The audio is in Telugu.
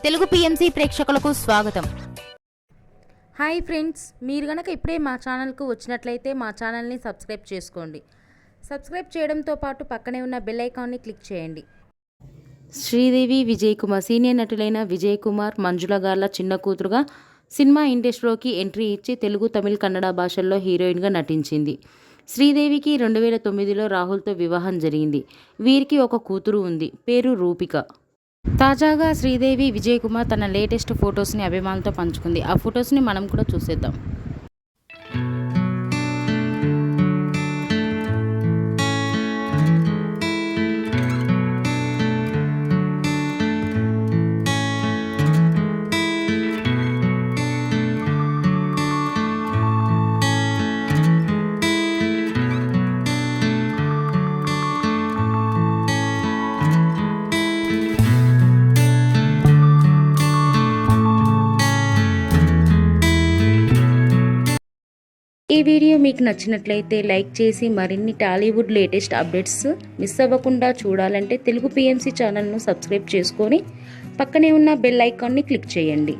తెలుగు పిఎంసి ప్రేక్షకులకు స్వాగతం. హాయ్ ఫ్రెండ్స్, మీరు గనక ఇప్పుడే మా ఛానల్కు వచ్చినట్లయితే మా ఛానల్ని సబ్స్క్రైబ్ చేసుకోండి. సబ్స్క్రైబ్ చేయడంతో పాటు పక్కనే ఉన్న బెల్ ఐకాన్ని క్లిక్ చేయండి. శ్రీదేవి, విజయ్ కుమార్ సీనియర్ నటులైన విజయ్ కుమార్, మంజుల గార్ల చిన్న కూతురుగా సినిమా ఇండస్ట్రీలోకి ఎంట్రీ ఇచ్చి తెలుగు, తమిళ్, కన్నడ భాషల్లో హీరోయిన్గా నటించింది. శ్రీదేవికి 2009లో రాహుల్తో వివాహం జరిగింది. వీరికి ఒక కూతురు ఉంది, పేరు రూపిక. తాజాగా శ్రీదేవి, విజయ్ కుమార్ తన లేటెస్ట్ ఫొటోస్ని అభిమానులతో పంచుకుంది. ఆ ఫొటోస్ని మనం కూడా చూసేద్దాం. ఈ వీడియో మీకు నచ్చినట్లయితే లైక్ చేసి మరిన్ని టాలీవుడ్ లేటెస్ట్ అప్డేట్స్ మిస్ అవ్వకుండా చూడాలంటే తెలుగు పిఎంసి ఛానల్ను సబ్స్క్రైబ్ చేసుకొని పక్కనే ఉన్న బెల్ ఐకాన్ని క్లిక్ చేయండి.